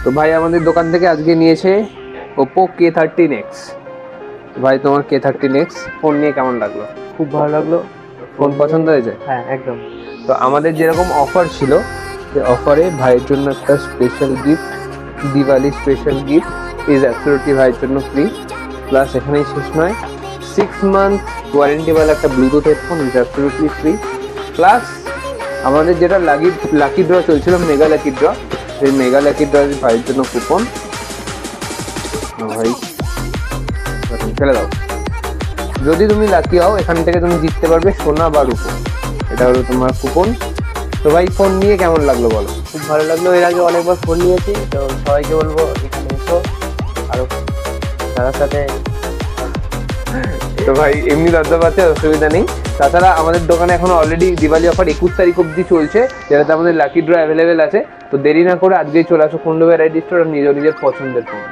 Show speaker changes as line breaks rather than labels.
তো ভাই আমাদের দোকান থেকে আজকে নিয়েছে ওপো K13X। ভাই তোমার K13X ফোন নিয়ে কেমন লাগলো?
খুব ভালো লাগলো।
ফোন পছন্দ হয়েছে?
হ্যাঁ একদম।
তো আমাদের যেরকম অফার ছিল, সেই অফারে ভাইয়ের জন্য একটা special gift, Diwali special gift is absolutely ভাইয়ের জন্য ফ্রি। প্লাস এখানেই শেষ নয়, 6 মান্থ ওয়ারেন্টিওয়ালা একটা Bluetooth headphone is absolutely free. Plus আমাদের যেটা লাকি ড্র চলছিল, মেগা লাকি ড্র, সেই মেগা লাকি ড্র ভাইয়ের জন্য কুপন। ভাই ফেলে দাও। যদি তুমি লাকি হও, এখান থেকে তুমি জিততে পারবে সোনা বা রূপো। এটা হলো তোমার কুপন। তো ভাই ফোন নিয়ে কেমন লাগলো বলো?
খুব ভালো লাগলো। এর আগে অনেকবার ফোন নিয়েছি, তো সবাইকে বলবো এখানে এসো আরো তার সাথে।
তো ভাই এমনি দরজা পাচ্ছে, অসুবিধা নেই। তাছাড়া আমাদের দোকানে এখন অলরেডি দিওয়ালি অফার 21 তারিখ অবধি চলছে, যেটাতে আমাদের লাকি ড্র অ্যাভেলেবেল আছে। তো দেরি না করে আজকেই চলে আসো কুন্ডু ভ্যারাইটি স্টোর আর নিজের পছন্দের ফোন।